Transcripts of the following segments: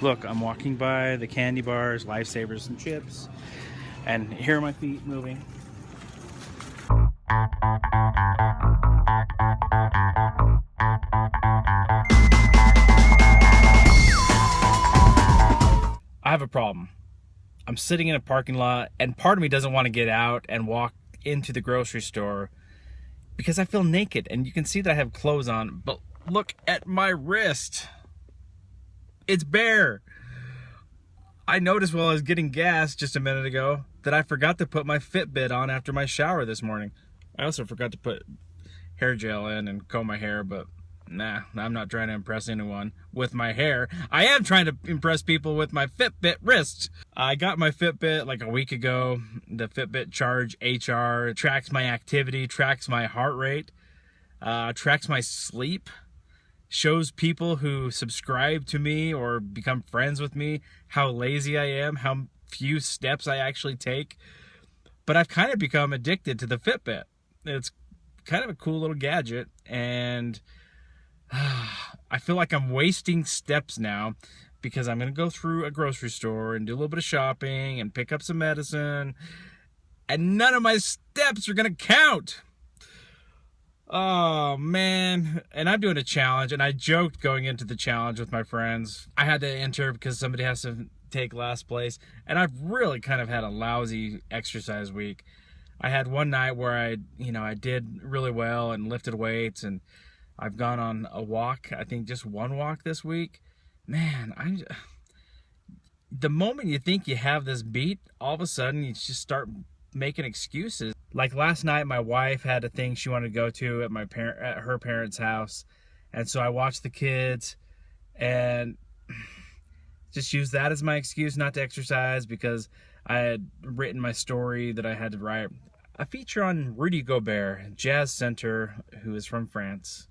Look, I'm walking by the candy bars, Lifesavers, and chips, and here are my feet moving. I have a problem. I'm sitting in a parking lot, and part of me doesn't want to get out and walk into the grocery store because I feel naked, and you can see that I have clothes on, but look at my wrist. It's bare. I noticed while I was getting gas just a minute ago that I forgot to put my Fitbit on after my shower this morning. I also forgot to put hair gel in and comb my hair, but nah, I'm not trying to impress anyone with my hair. I am trying to impress people with my Fitbit wrist. I got my Fitbit like a week ago. The Fitbit Charge HR tracks my activity, tracks my heart rate, tracks my sleep, shows people who subscribe to me or become friends with me how lazy I am, how few steps I actually take. But I've kind of become addicted to the Fitbit. It's kind of a cool little gadget, and I feel like I'm wasting steps now because I'm going to go through a grocery store and do a little bit of shopping and pick up some medicine, and none of my steps are going to count. Oh man. And I'm doing a challenge, and I joked going into the challenge with my friends. I had to enter because somebody has to take last place, and I've really kind of had a lousy exercise week. I had one night where I did really well and lifted weights, and I've gone on a walk, I think just one walk this week. Man, the moment you think you have this beat, all of a sudden you just start making excuses. Like last night, my wife had a thing she wanted to go to at her parents' house, and so I watched the kids and just used that as my excuse not to exercise because I had written my story that I had to write. A feature on Rudy Gobert, jazz center, who is from France.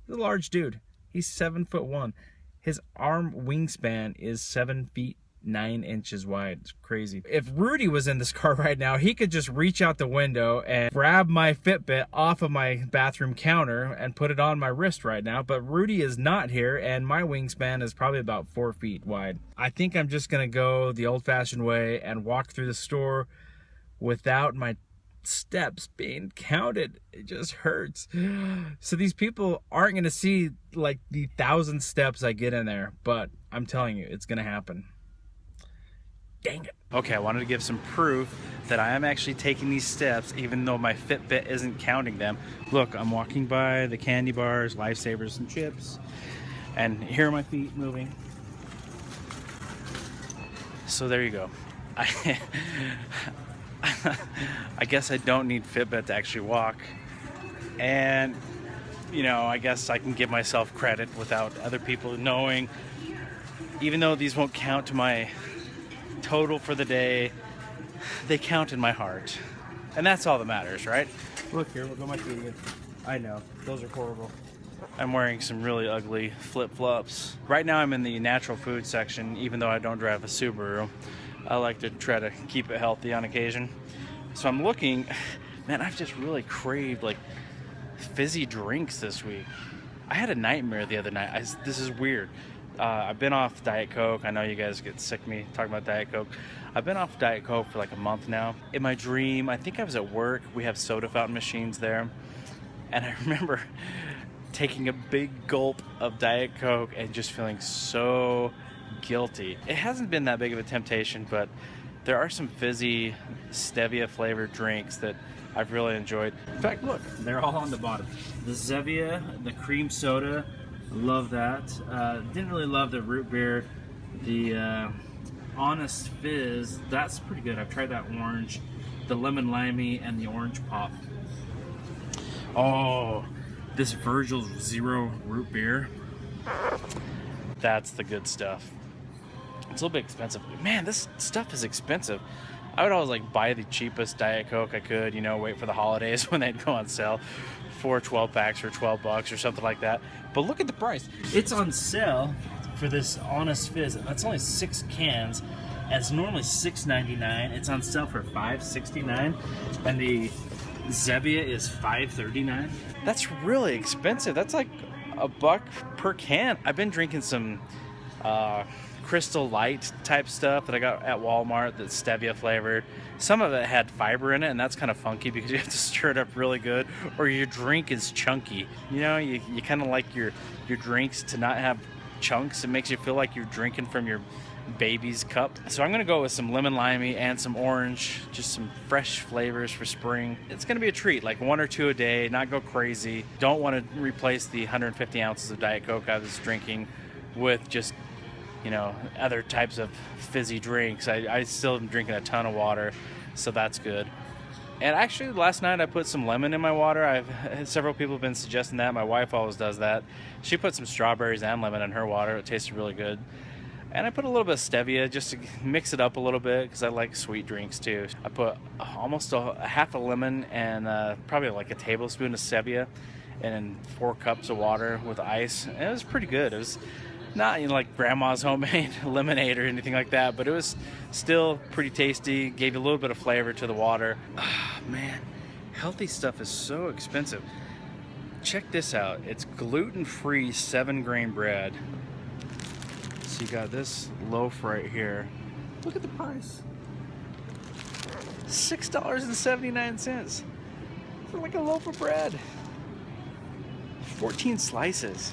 He's a large dude. He's 7'1". His arm wingspan is 7 feet 9 inches wide. It's crazy. If Rudy was in this car right now, he could just reach out the window and grab my Fitbit off of my bathroom counter and put it on my wrist right now. But Rudy is not here, and my wingspan is probably about 4 feet wide. I think I'm just gonna go the old-fashioned way and walk through the store without my steps being counted. It just hurts. So these people aren't gonna see like the 1,000 steps I get in there, but I'm telling you, it's gonna happen. Dang it. Okay, I wanted to give some proof that I am actually taking these steps even though my Fitbit isn't counting them. Look, I'm walking by the candy bars, Lifesavers, and chips, and here are my feet moving. So there you go. I guess I don't need Fitbit to actually walk, and I guess I can give myself credit without other people knowing, even though these won't count to my total for the day. They count in my heart, and that's all that matters, right? Look here, look at my feet again. I know, those are horrible. I'm wearing some really ugly flip-flops. Right now I'm in the natural food section, even though I don't drive a Subaru. I like to try to keep it healthy on occasion. So I'm looking, man, I've just really craved like fizzy drinks this week. I had a nightmare the other night. This is weird. I've been off Diet Coke. I know you guys get sick of me talking about Diet Coke. I've been off Diet Coke for like a month now. In my dream, I think I was at work. We have soda fountain machines there. And I remember taking a big gulp of Diet Coke and just feeling so guilty. It hasn't been that big of a temptation, but there are some fizzy stevia flavored drinks that I've really enjoyed. In fact, look, they're all on the bottom. The Zevia, the cream soda, love that. Didn't really love the root beer. The Honest Fizz, that's pretty good. I've tried that orange, the lemon limey, and the orange pop. Oh, this Virgil's Zero root beer. That's the good stuff. It's a little bit expensive. Man, this stuff is expensive. I would always like buy the cheapest Diet Coke I could, wait for the holidays when they'd go on sale. 4 12 packs for $12 or something like that. But look at the price. It's on sale for this Honest Fizz. That's only 6 cans, and it's normally $6.99. It's on sale for $5.69, and the Zevia is $5.39. That's really expensive. That's like $1 per can. I've been drinking some uh, Crystal Light type stuff that I got at Walmart that's stevia flavored. Some of it had fiber in it, and that's kind of funky because you have to stir it up really good, or your drink is chunky. You know, you kind of like your drinks to not have chunks. It makes you feel like you're drinking from your baby's cup. So I'm gonna go with some lemon limey and some orange, just some fresh flavors for spring. It's gonna be a treat, like 1 or 2 a day, not go crazy. Don't want to replace the 150 ounces of Diet Coke I was drinking with just, you know, other types of fizzy drinks. I still am drinking a ton of water, so that's good. And actually, last night I put some lemon in my water. Several people have been suggesting that. My wife always does that. She put some strawberries and lemon in her water. It tasted really good. And I put a little bit of stevia just to mix it up a little bit because I like sweet drinks too. I put almost a half a lemon and probably like a tablespoon of stevia and 4 cups of water with ice. And it was pretty good. It was not, you know, like grandma's homemade lemonade or anything like that, but it was still pretty tasty. Gave a little bit of flavor to the water. Ah, man, healthy stuff is so expensive. Check this out. It's gluten-free 7-grain bread. So you got this loaf right here. Look at the price. $6.79 for like a loaf of bread. 14 slices.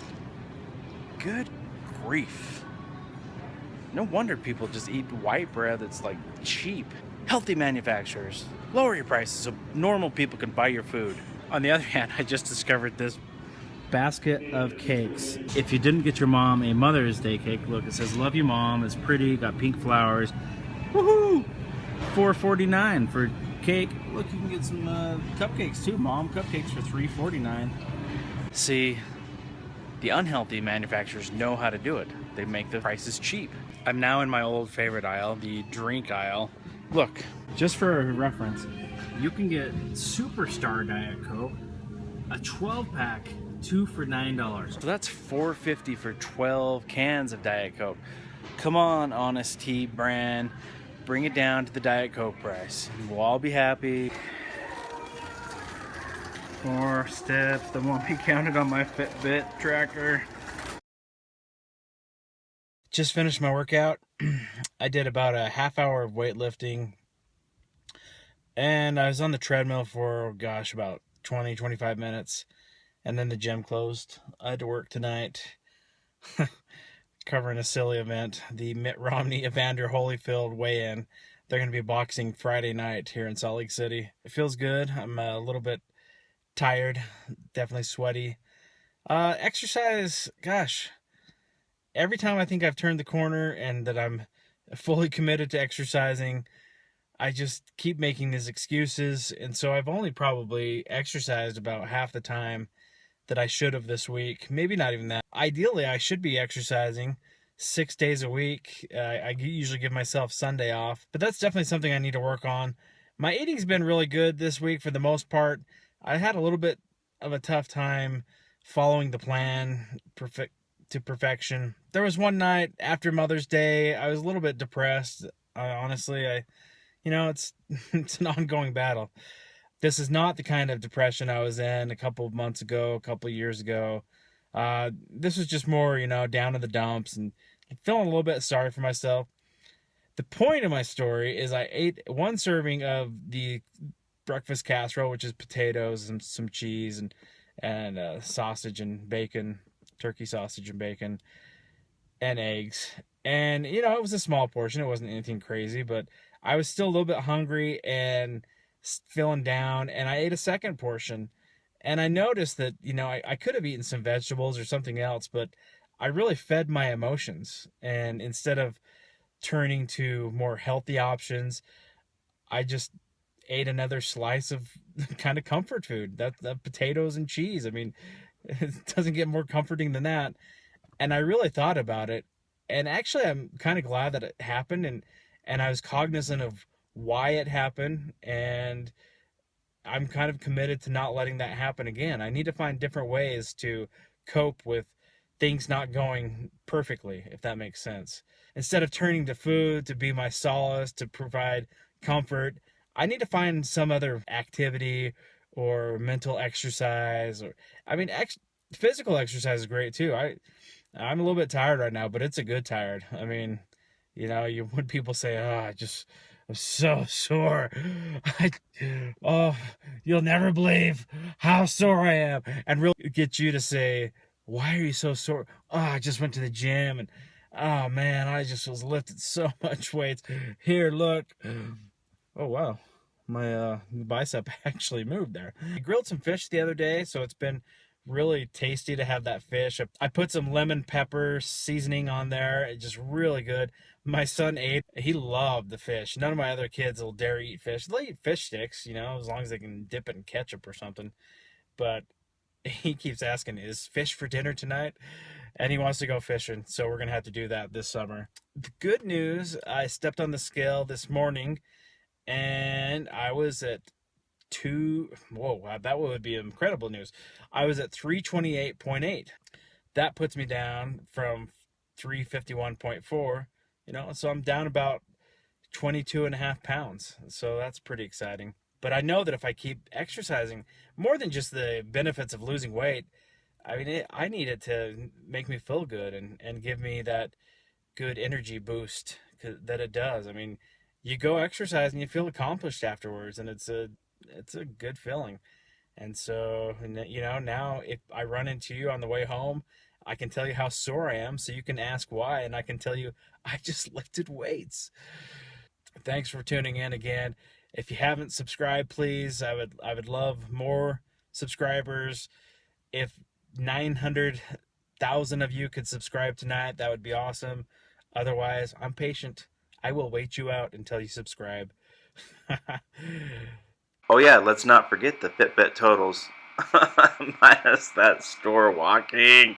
Good grief. No wonder people just eat white bread that's like cheap. Healthy manufacturers. Lower your prices so normal people can buy your food. On the other hand, I just discovered this basket of cakes. If you didn't get your mom a Mother's Day cake, look, it says love you mom, it's pretty, got pink flowers. Woohoo! $4.49 for cake. Look, you can get some cupcakes too, mom. Cupcakes for $3.49. See, the unhealthy manufacturers know how to do it. They make the prices cheap. I'm now in my old favorite aisle, the drink aisle. Look, just for a reference, you can get Superstar Diet Coke, a 12-pack, 2 for $9. So that's $4.50 for 12 cans of Diet Coke. Come on, Honest Tea brand, bring it down to the Diet Coke price. We'll all be happy. 4 steps that won't be counted on my Fitbit tracker. Just finished my workout. I did about a half hour of weightlifting, and I was on the treadmill for, gosh, about 20-25 minutes. And then the gym closed. I had to work tonight. Covering a silly event. The Mitt Romney, Evander Holyfield weigh-in. They're going to be boxing Friday night here in Salt Lake City. It feels good. I'm a little bit tired. Definitely sweaty. Exercise, gosh. Every time I think I've turned the corner and that I'm fully committed to exercising, I just keep making these excuses. And so I've only probably exercised about half the time that I should have this week. Maybe not even that. Ideally, I should be exercising 6 days a week. I usually give myself Sunday off, but that's definitely something I need to work on. My eating's been really good this week for the most part. I had a little bit of a tough time following the plan to perfection. There was one night after Mother's Day, I was a little bit depressed. Honestly, it's it's an ongoing battle. This is not the kind of depression I was in a couple of months ago, a couple of years ago. This was just more, down in the dumps and feeling a little bit sorry for myself. The point of my story is I ate 1 serving of the breakfast casserole, which is potatoes and some cheese and sausage and bacon, turkey sausage and bacon, and eggs. And, it was a small portion. It wasn't anything crazy, but I was still a little bit hungry and feeling down, and I ate a second portion, and I noticed that I could have eaten some vegetables or something else, but I really fed my emotions, and instead of turning to more healthy options, I just ate another slice of kind of comfort food, that potatoes and cheese. I mean, it doesn't get more comforting than that. And I really thought about it, and actually I'm kind of glad that it happened, and I was cognizant of why it happened, and I'm kind of committed to not letting that happen again. I need to find different ways to cope with things not going perfectly, if that makes sense. Instead of turning to food to be my solace, to provide comfort, I need to find some other activity or mental exercise, or physical exercise is great too. I'm a little bit tired right now, but it's a good tired. I mean, when people say, "Oh, I'm so sore," I, oh, you'll never believe how sore I am, and really get you to say, "Why are you so sore?" Oh, I just went to the gym, and oh man, I just was lifting so much weights. Here, look. Oh wow, my bicep actually moved there. I grilled some fish the other day, so it's been really tasty to have that fish. I put some lemon pepper seasoning on there. It's just really good. My son ate. He loved the fish. None of my other kids will dare eat fish. They'll eat fish sticks, as long as they can dip it in ketchup or something. But he keeps asking, "Is fish for dinner tonight?" And he wants to go fishing, so we're gonna have to do that this summer. The good news: I stepped on the scale this morning, and I was at two. Whoa, wow, that would be incredible news. I was at 328.8. That puts me down from 351.4. So I'm down about 22 and a half pounds. So that's pretty exciting. But I know that if I keep exercising, more than just the benefits of losing weight, I mean, I need it to make me feel good and give me that good energy boost that it does. I mean, you go exercise and you feel accomplished afterwards, and it's a good feeling. And so, now if I run into you on the way home, I can tell you how sore I am, so you can ask why, and I can tell you I just lifted weights. Thanks for tuning in again. If you haven't subscribed, please, I would love more subscribers. If 900,000 of you could subscribe tonight, that would be awesome. Otherwise, I'm patient. I will wait you out until you subscribe. Oh yeah, let's not forget the Fitbit totals minus that store walking.